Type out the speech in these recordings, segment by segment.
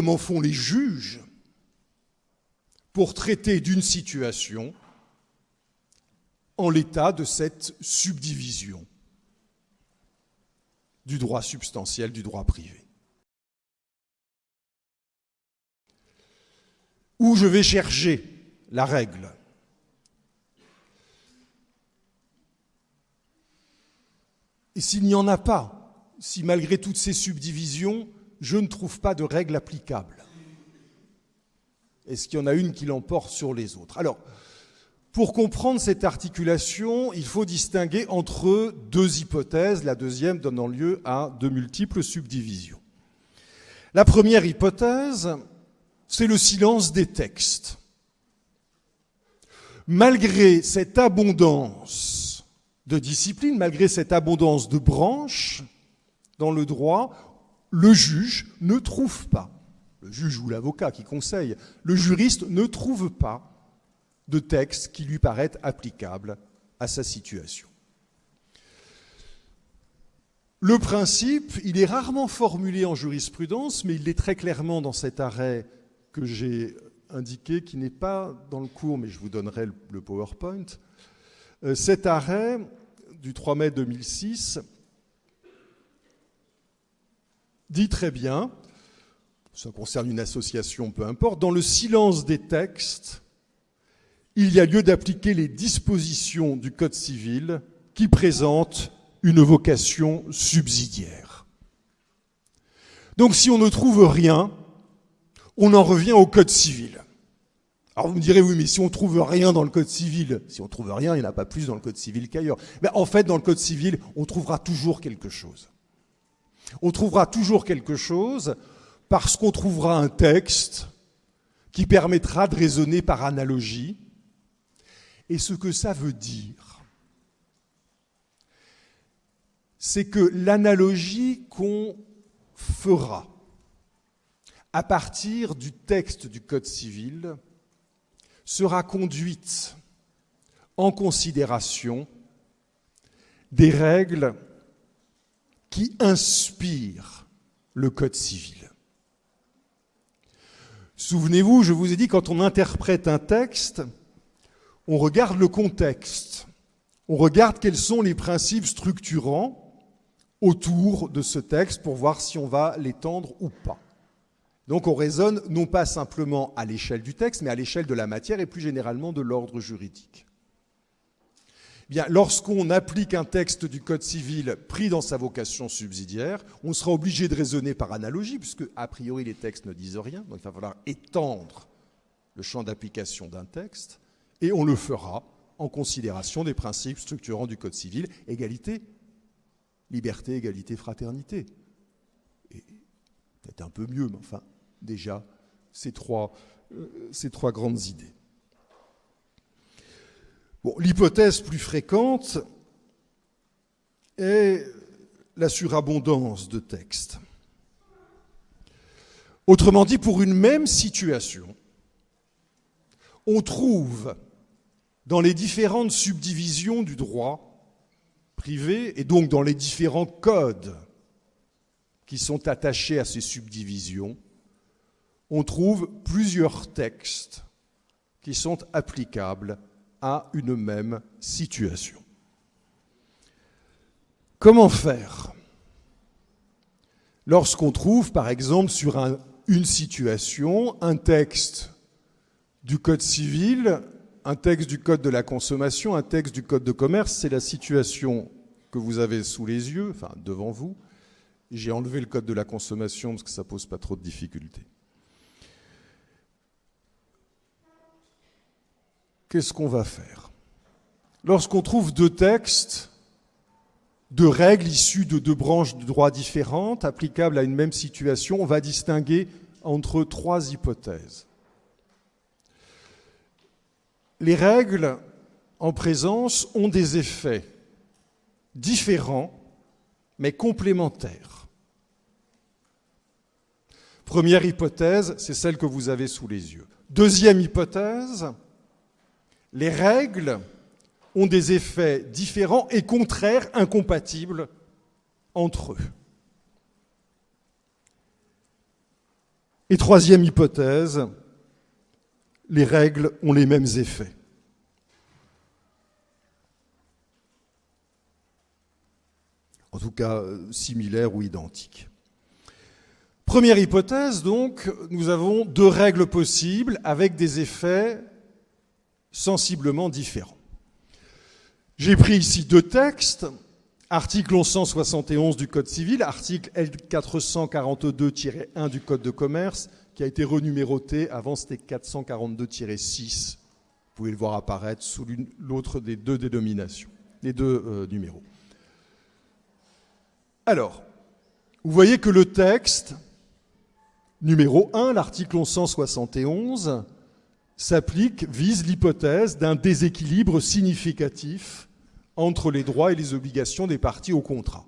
Comment font les juges pour traiter d'une situation en l'état de cette subdivision du droit substantiel, du droit privé. Où je vais chercher la règle? Et s'il n'y en a pas, si malgré toutes ces subdivisions, je ne trouve pas de règle applicable, est-ce qu'il y en a une qui l'emporte sur les autres? Alors, pour comprendre cette articulation, il faut distinguer entre deux hypothèses, la deuxième donnant lieu à de multiples subdivisions. La première hypothèse, c'est le silence des textes. Malgré cette abondance de disciplines, malgré cette abondance de branches dans le droit, le juge ne trouve pas, le juge ou l'avocat qui conseille, le juriste ne trouve pas de texte qui lui paraît applicable à sa situation. Le principe, il est rarement formulé en jurisprudence, mais il l'est très clairement dans cet arrêt que j'ai indiqué, qui n'est pas dans le cours, mais je vous donnerai le PowerPoint. Cet arrêt du 3 mai 2006 dit très bien, ça concerne une association, peu importe, dans le silence des textes, il y a lieu d'appliquer les dispositions du Code civil qui présentent une vocation subsidiaire. Donc si on ne trouve rien, on en revient au Code civil. Alors vous me direz, oui, mais si on ne trouve rien dans le Code civil, si on ne trouve rien, il n'y en a pas plus dans le Code civil qu'ailleurs. Mais en fait, dans le Code civil, on trouvera toujours quelque chose. On trouvera toujours quelque chose parce qu'on trouvera un texte qui permettra de raisonner par analogie. Et ce que ça veut dire, c'est que l'analogie qu'on fera à partir du texte du Code civil sera conduite en considération des règles qui inspirent le Code civil. Souvenez-vous, je vous ai dit, quand on interprète un texte, on regarde le contexte, on regarde quels sont les principes structurants autour de ce texte pour voir si on va l'étendre ou pas. Donc on raisonne non pas simplement à l'échelle du texte, mais à l'échelle de la matière et plus généralement de l'ordre juridique. Bien, lorsqu'on applique un texte du Code civil pris dans sa vocation subsidiaire, on sera obligé de raisonner par analogie, puisque a priori les textes ne disent rien, donc il va falloir étendre le champ d'application d'un texte, et on le fera en considération des principes structurants du Code civil, égalité, liberté, égalité, fraternité. Et peut-être un peu mieux, mais enfin, déjà, ces trois grandes idées. Bon, l'hypothèse plus fréquente est la surabondance de textes. Autrement dit, pour une même situation, on trouve dans les différentes subdivisions du droit privé, et donc dans les différents codes qui sont attachés à ces subdivisions, on trouve plusieurs textes qui sont applicables à une même situation. Comment faire lorsqu'on trouve, par exemple, sur une situation, un texte du Code civil, un texte du Code de la consommation, un texte du Code de commerce? C'est la situation que vous avez sous les yeux, enfin devant vous. J'ai enlevé le Code de la consommation parce que ça ne pose pas trop de difficultés. Qu'est-ce qu'on va faire lorsqu'on trouve deux textes, deux règles issues de deux branches de droit différentes, applicables à une même situation? On va distinguer entre trois hypothèses. Les règles en présence ont des effets différents, mais complémentaires. Première hypothèse, c'est celle que vous avez sous les yeux. Deuxième hypothèse, les règles ont des effets différents et contraires, incompatibles entre eux. Et troisième hypothèse, les règles ont les mêmes effets. En tout cas, similaires ou identiques. Première hypothèse, donc, nous avons deux règles possibles avec des effets sensiblement différents. J'ai pris ici deux textes, article 1171 du Code civil, article L442-1 du Code de commerce, qui a été renuméroté, avant c'était 442-6. Vous pouvez le voir apparaître sous l'autre des deux dénominations, les deux numéros. Alors, vous voyez que le texte, numéro 1, l'article 1171, vise l'hypothèse d'un déséquilibre significatif entre les droits et les obligations des parties au contrat.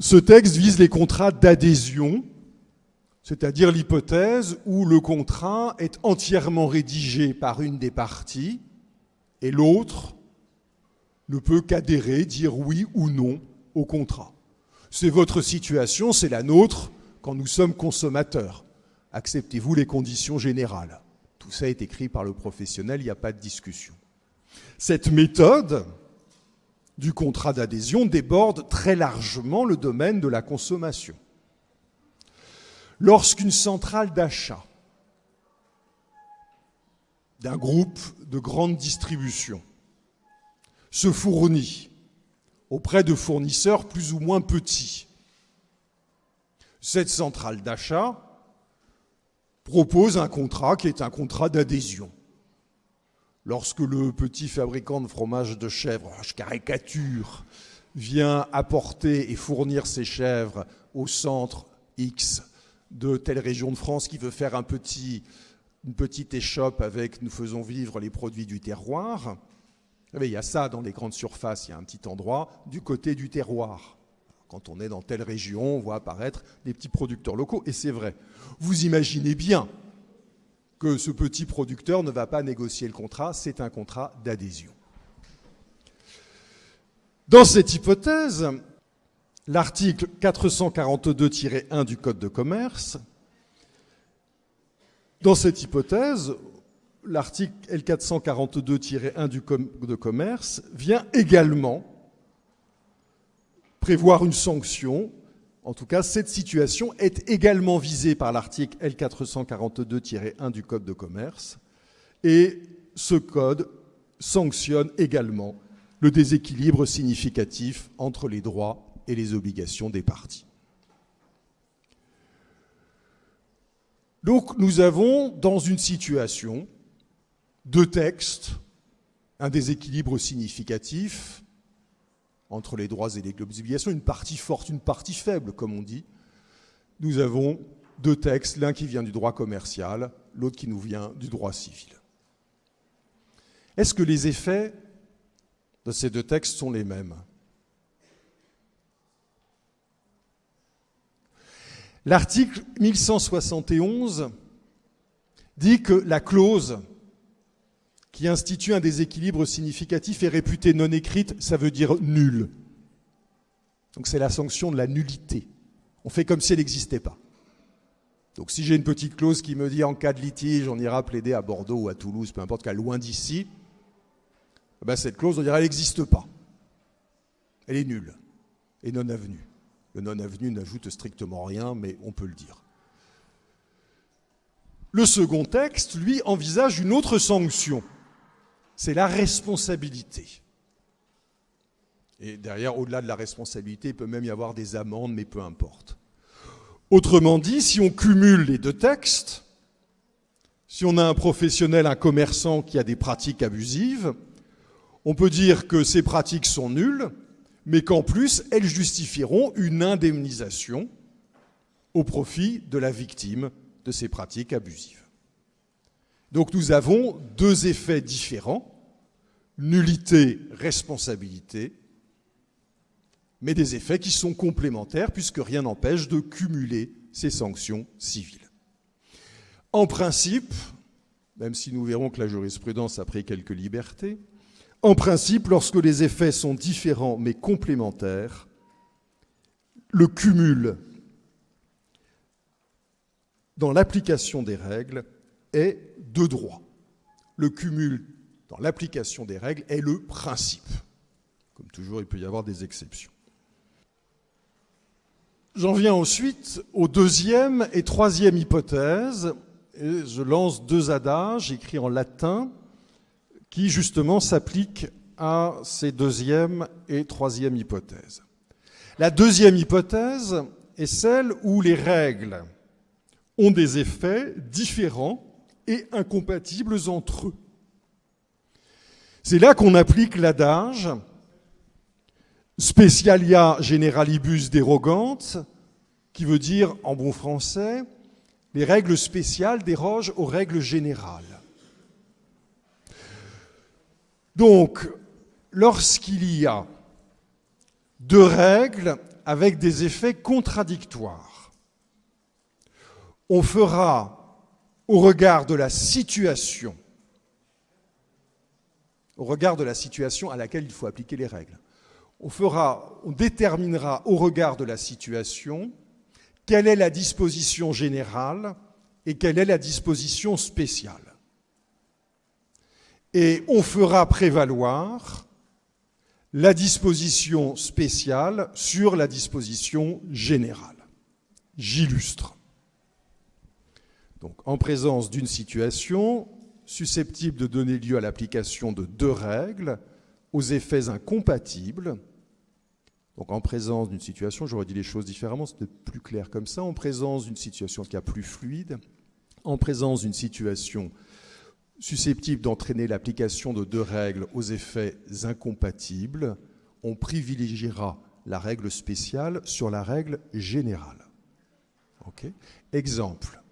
Ce texte vise les contrats d'adhésion, c'est-à-dire l'hypothèse où le contrat est entièrement rédigé par une des parties et l'autre ne peut qu'adhérer, dire oui ou non au contrat. C'est votre situation, c'est la nôtre quand nous sommes consommateurs. Acceptez-vous les conditions générales? Tout ça est écrit par le professionnel, il n'y a pas de discussion. Cette méthode du contrat d'adhésion déborde très largement le domaine de la consommation. Lorsqu'une centrale d'achat d'un groupe de grande distribution se fournit auprès de fournisseurs plus ou moins petits, cette centrale d'achat propose un contrat qui est un contrat d'adhésion. Lorsque le petit fabricant de fromage de chèvre, je caricature, vient apporter et fournir ses chèvres au centre X de telle région de France qui veut faire une petite échoppe avec « nous faisons vivre les produits du terroir », il y a ça dans les grandes surfaces, il y a un petit endroit du côté du terroir. Quand on est dans telle région, on voit apparaître des petits producteurs locaux, et c'est vrai. Vous imaginez bien que ce petit producteur ne va pas négocier le contrat, c'est un contrat d'adhésion. Dans cette hypothèse, l'article 442-1 du Code de commerce, dans cette hypothèse, l'article L442-1 du Code de commerce vient également prévoir une sanction. En tout cas, cette situation est également visée par l'article L442-1 du Code de commerce et ce code sanctionne également le déséquilibre significatif entre les droits et les obligations des parties. Donc nous avons dans une situation deux textes, un déséquilibre significatif entre les droits et les obligations, une partie forte, une partie faible, comme on dit. Nous avons deux textes, l'un qui vient du droit commercial, l'autre qui nous vient du droit civil. Est-ce que les effets de ces deux textes sont les mêmes? L'article 1171 dit que la clause qui institue un déséquilibre significatif est réputée non écrite, ça veut dire nulle. Donc c'est la sanction de la nullité. On fait comme si elle n'existait pas. Donc si j'ai une petite clause qui me dit en cas de litige, on ira plaider à Bordeaux ou à Toulouse, peu importe, qu'à loin d'ici, ben cette clause, on dirait elle n'existe pas. Elle est nulle et non avenue. Le non avenu n'ajoute strictement rien, mais on peut le dire. Le second texte, lui, envisage une autre sanction. C'est la responsabilité. Et derrière, au-delà de la responsabilité, il peut même y avoir des amendes, mais peu importe. Autrement dit, si on cumule les deux textes, si on a un professionnel, un commerçant qui a des pratiques abusives, on peut dire que ces pratiques sont nulles, mais qu'en plus, elles justifieront une indemnisation au profit de la victime de ces pratiques abusives. Donc nous avons deux effets différents, nullité, responsabilité, mais des effets qui sont complémentaires puisque rien n'empêche de cumuler ces sanctions civiles. En principe, même si nous verrons que la jurisprudence a pris quelques libertés, en principe, lorsque les effets sont différents mais complémentaires, le cumul dans l'application des règles est de droit. Le cumul dans l'application des règles est le principe. Comme toujours, il peut y avoir des exceptions. J'en viens ensuite aux deuxième et troisième hypothèses. Et je lance deux adages écrits en latin qui, justement, s'appliquent à ces deuxième et troisième hypothèses. La deuxième hypothèse est celle où les règles ont des effets différents et incompatibles entre eux. C'est là qu'on applique l'adage specialia generalibus dérogant, qui veut dire, en bon français, les règles spéciales dérogent aux règles générales. Donc, lorsqu'il y a deux règles avec des effets contradictoires, on fera, au regard de la situation à laquelle il faut appliquer les règles, on déterminera au regard de la situation quelle est la disposition générale et quelle est la disposition spéciale. Et on fera prévaloir la disposition spéciale sur la disposition générale. J'illustre. Donc, en présence d'une situation susceptible de donner lieu à l'application de deux règles aux effets incompatibles, donc en présence d'une situation, j'aurais dit les choses différemment, c'était plus clair comme ça, en présence d'une situation qui est plus fluide, en présence d'une situation susceptible d'entraîner l'application de deux règles aux effets incompatibles, on privilégiera la règle spéciale sur la règle générale. Okay. Exemple,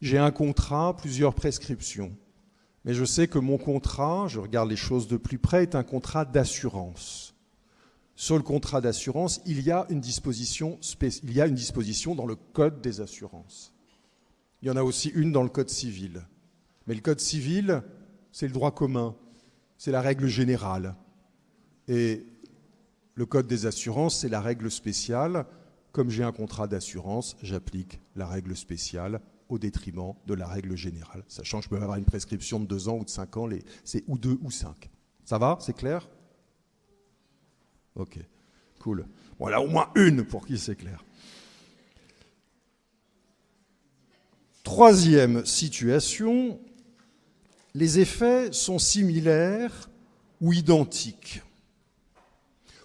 j'ai un contrat, plusieurs prescriptions, mais je sais que mon contrat, je regarde les choses de plus près, est un contrat d'assurance. Sur le contrat d'assurance, il y a une disposition dans le Code des assurances. Il y en a aussi une dans le Code civil. Mais le Code civil, c'est le droit commun, c'est la règle générale. Et le Code des assurances, c'est la règle spéciale. Comme j'ai un contrat d'assurance, j'applique la règle spéciale au détriment de la règle générale. Sachant que je peux avoir une prescription de 2 ans ou de 5 ans, c'est ou 2 ou 5. Ça va? C'est clair? Ok, cool. Voilà, au moins une pour qui c'est clair. Troisième situation, les effets sont similaires ou identiques.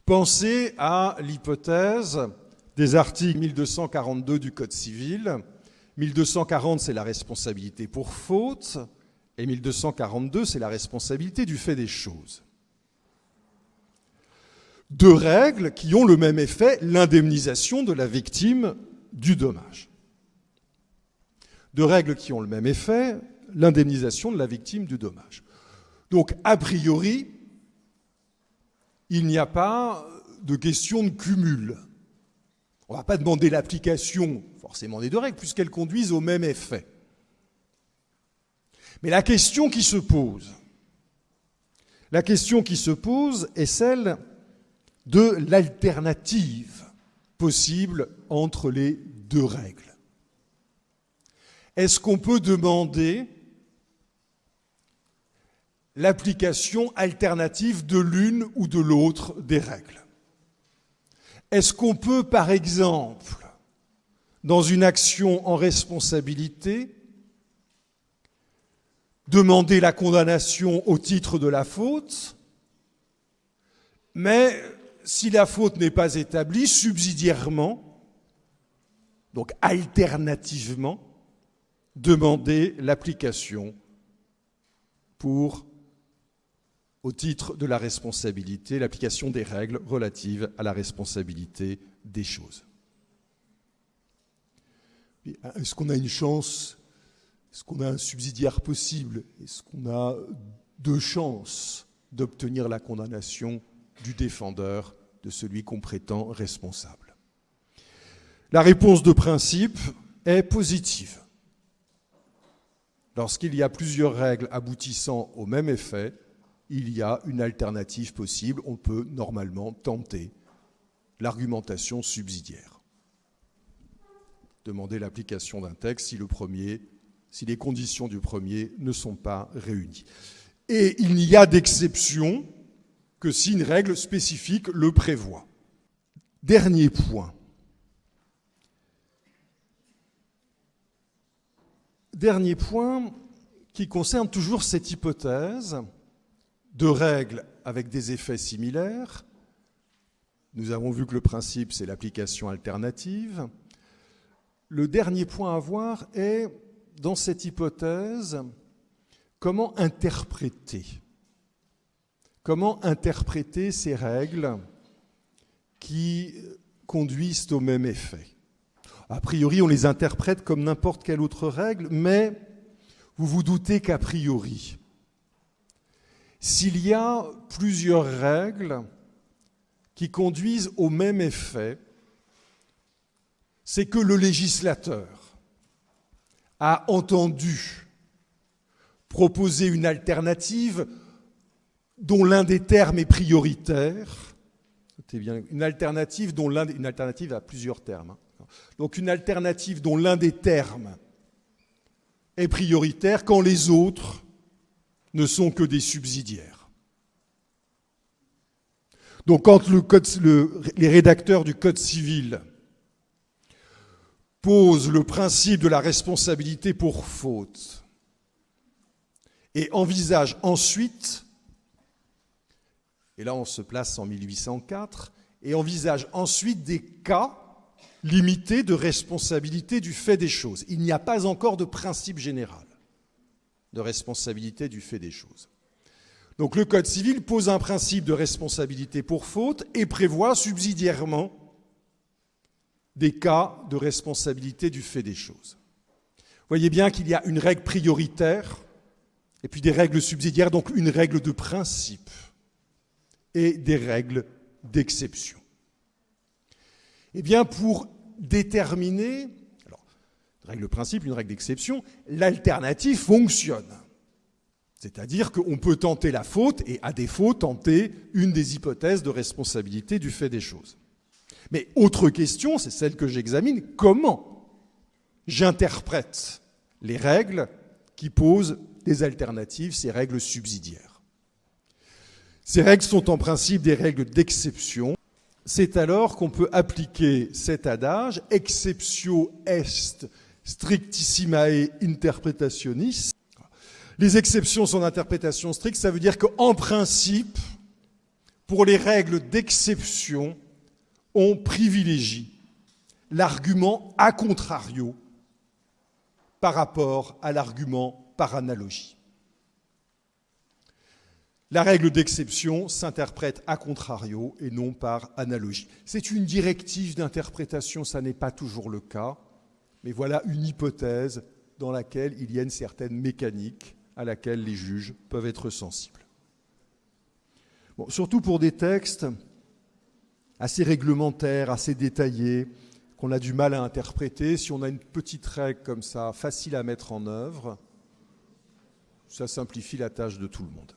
Pensez à l'hypothèse des articles 1242 du Code civil. 1240, c'est la responsabilité pour faute, et 1242, c'est la responsabilité du fait des choses. Deux règles qui ont le même effet, l'indemnisation de la victime du dommage. Deux règles qui ont le même effet, l'indemnisation de la victime du dommage. Donc, a priori, il n'y a pas de question de cumul. On ne va pas demander l'application forcément des deux règles, puisqu'elles conduisent au même effet. Mais la question qui se pose est celle de l'alternative possible entre les deux règles. Est-ce qu'on peut demander l'application alternative de l'une ou de l'autre des règles? Est-ce qu'on peut, par exemple, dans une action en responsabilité, demander la condamnation au titre de la faute, mais si la faute n'est pas établie, subsidiairement, donc alternativement, demander l'application au titre de la responsabilité, l'application des règles relatives à la responsabilité des choses. Est-ce qu'on a une chance? Est-ce qu'on a un subsidiaire possible? Est-ce qu'on a deux chances d'obtenir la condamnation du défendeur, de celui qu'on prétend responsable? La réponse de principe est positive. Lorsqu'il y a plusieurs règles aboutissant au même effet, il y a une alternative possible. On peut normalement tenter l'argumentation subsidiaire. demander l'application d'un texte si les conditions du premier ne sont pas réunies. Et il n'y a d'exception que si une règle spécifique le prévoit. Dernier point. Dernier point qui concerne toujours cette hypothèse de règles avec des effets similaires. Nous avons vu que le principe, c'est l'application alternative. Le dernier point à voir est, dans cette hypothèse, comment interpréter ces règles qui conduisent au même effet. A priori, on les interprète comme n'importe quelle autre règle, mais vous vous doutez qu'a priori, s'il y a plusieurs règles qui conduisent au même effet, c'est que le législateur a entendu proposer une alternative dont l'un des termes est prioritaire. Notez bien, une alternative a plusieurs termes. Donc une alternative dont l'un des termes est prioritaire quand les autres ne sont que des subsidiaires. Donc quand les rédacteurs du Code civil posent le principe de la responsabilité pour faute et envisagent ensuite, et là on se place en 1804, et envisagent ensuite des cas limités de responsabilité du fait des choses. Il n'y a pas encore de principe général de responsabilité du fait des choses. Donc le Code civil pose un principe de responsabilité pour faute et prévoit subsidiairement des cas de responsabilité du fait des choses. Vous voyez bien qu'il y a une règle prioritaire et puis des règles subsidiaires, donc une règle de principe et des règles d'exception. Eh bien, pour déterminer, une règle de principe, une règle d'exception, l'alternative fonctionne. C'est-à-dire qu'on peut tenter la faute et, à défaut, tenter une des hypothèses de responsabilité du fait des choses. Mais autre question, c'est celle que j'examine, comment j'interprète les règles qui posent des alternatives, ces règles subsidiaires. Ces règles sont en principe des règles d'exception. C'est alors qu'on peut appliquer cet adage « exceptio est strictissimae interpretationis ». Les exceptions sont d'interprétation stricte, ça veut dire qu'en principe, pour les règles d'exception, on privilégie l'argument a contrario par rapport à l'argument par analogie. La règle d'exception s'interprète a contrario et non par analogie. C'est une directive d'interprétation, ça n'est pas toujours le cas, mais voilà une hypothèse dans laquelle il y a une certaine mécanique à laquelle les juges peuvent être sensibles. Bon, surtout pour des textes assez réglementaires, assez détaillés, qu'on a du mal à interpréter, si on a une petite règle comme ça, facile à mettre en œuvre, ça simplifie la tâche de tout le monde.